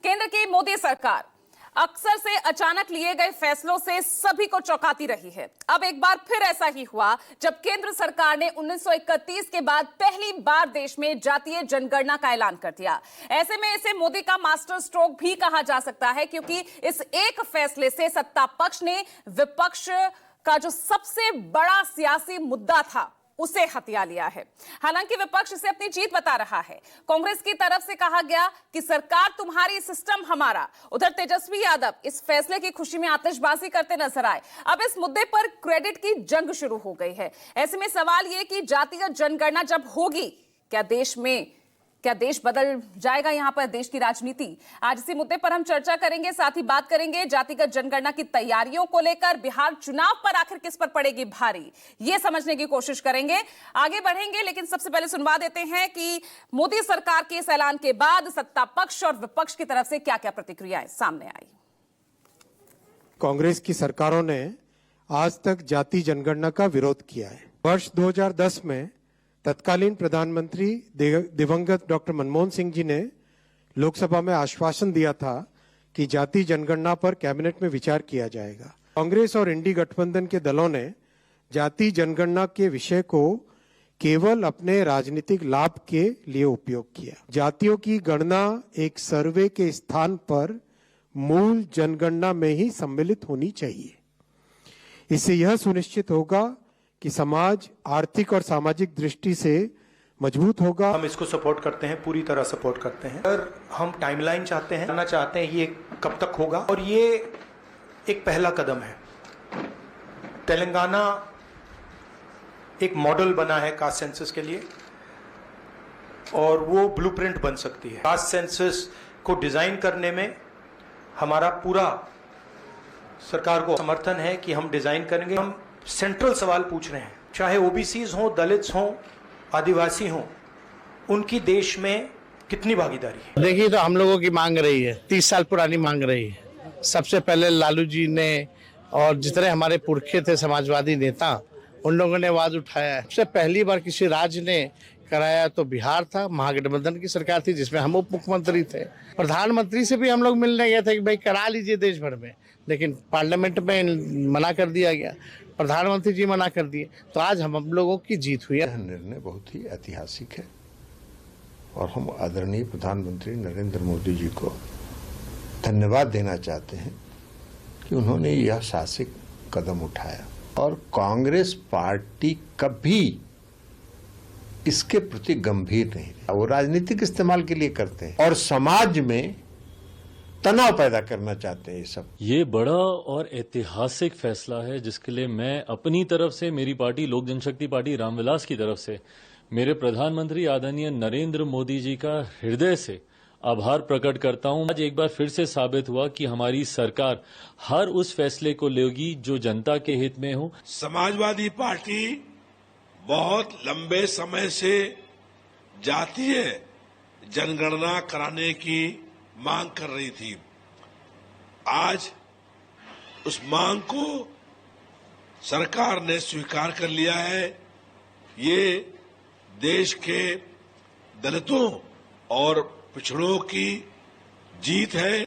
केंद्र की मोदी सरकार अक्सर से अचानक लिए गए फैसलों से सभी को चौंकाती रही है। अब एक बार फिर ऐसा ही हुआ जब केंद्र सरकार ने 1931 के बाद पहली बार देश में जातीय जनगणना का ऐलान कर दिया। ऐसे में इसे मोदी का मास्टर स्ट्रोक भी कहा जा सकता है, क्योंकि इस एक फैसले से सत्ता पक्ष ने विपक्ष का जो सबसे बड़ा सियासी मुद्दा था उसे हथिया लिया है। हालांकि विपक्ष इसे अपनी जीत बता रहा है। कांग्रेस की तरफ से कहा गया कि सरकार तुम्हारी, सिस्टम हमारा। उधर तेजस्वी यादव इस फैसले की खुशी में आतिशबाजी करते नजर आए। अब इस मुद्दे पर क्रेडिट की जंग शुरू हो गई है। ऐसे में सवाल यह कि जातीय जनगणना जब होगी, क्या देश बदल जाएगा? यहां पर देश की राजनीति। आज इसी मुद्दे पर हम चर्चा करेंगे। साथ ही बात करेंगे जातिगत जनगणना की तैयारियों को लेकर। बिहार चुनाव पर आखिर किस पर पड़ेगी भारी, यह समझने की कोशिश करेंगे। आगे बढ़ेंगे, लेकिन सबसे पहले सुनवा देते हैं कि मोदी सरकार के इस ऐलान के बाद सत्ता पक्ष और विपक्ष की तरफ से क्या क्या प्रतिक्रियाएं सामने आई। कांग्रेस की सरकारों ने आज तक जाति जनगणना का विरोध किया है। वर्ष 2010 में तत्कालीन प्रधानमंत्री दिवंगत डॉक्टर मनमोहन सिंह जी ने लोकसभा में आश्वासन दिया था कि जाति जनगणना पर कैबिनेट में विचार किया जाएगा। कांग्रेस और इंडी गठबंधन के दलों ने जाति जनगणना के विषय को केवल अपने राजनीतिक लाभ के लिए उपयोग किया। जातियों की गणना एक सर्वे के स्थान पर मूल जनगणना में ही सम्मिलित होनी चाहिए। इससे यह सुनिश्चित होगा कि समाज आर्थिक और सामाजिक दृष्टि से मजबूत होगा। हम इसको सपोर्ट करते हैं, पूरी तरह सपोर्ट करते हैं। अगर हम टाइमलाइन चाहते हैं, जानना चाहते हैं ये कब तक होगा, और ये एक पहला कदम है। तेलंगाना एक मॉडल बना है कास्ट सेंसस के लिए, और वो ब्लूप्रिंट बन सकती है। कास्ट सेंसस को डिजाइन करने में हमारा पूरा सरकार को समर्थन है कि हम डिजाइन करेंगे। हम सेंट्रल सवाल पूछ रहे हैं, चाहे ओबीसीज हो, दलित्स हो, आदिवासी हो, उनकी देश में कितनी भागीदारी है। देखिए, तो हम लोगों की मांग रही है, 30 साल पुरानी मांग रही है। सबसे पहले लालू जी ने और जितने हमारे पुरखे थे समाजवादी नेता, उन लोगों ने आवाज उठाया है। सबसे पहली बार किसी राज्य ने कराया तो बिहार था। महागठबंधन की सरकार थी जिसमें हम उप मुख्यमंत्री थे। प्रधानमंत्री से भी हम लोग मिलने गए थे कि भाई करा लीजिए देश भर में, लेकिन पार्लियामेंट में मना कर दिया गया। प्रधानमंत्री जी मना कर दिए, तो आज हम लोगों की जीत हुई है। यह निर्णय बहुत ही ऐतिहासिक है और हम आदरणीय प्रधानमंत्री नरेंद्र मोदी जी को धन्यवाद देना चाहते हैं कि उन्होंने यह साहसिक कदम उठाया। और कांग्रेस पार्टी कभी इसके प्रति गंभीर नहीं है। वो राजनीतिक इस्तेमाल के लिए करते हैं और समाज में तनाव पैदा करना चाहते हैं। ये बड़ा और ऐतिहासिक फैसला है, जिसके लिए मैं अपनी तरफ से, मेरी पार्टी लोक जनशक्ति पार्टी रामविलास की तरफ से, मेरे प्रधानमंत्री आदरणीय नरेंद्र मोदी जी का हृदय से आभार प्रकट करता हूं। आज एक बार फिर से साबित हुआ कि हमारी सरकार हर उस फैसले को लेगी जो जनता के हित में हो। समाजवादी पार्टी बहुत लंबे समय से जातीय जनगणना कराने की मांग कर रही थी। आज उस मांग को सरकार ने स्वीकार कर लिया है। ये देश के दलितों और पिछड़ों की जीत है।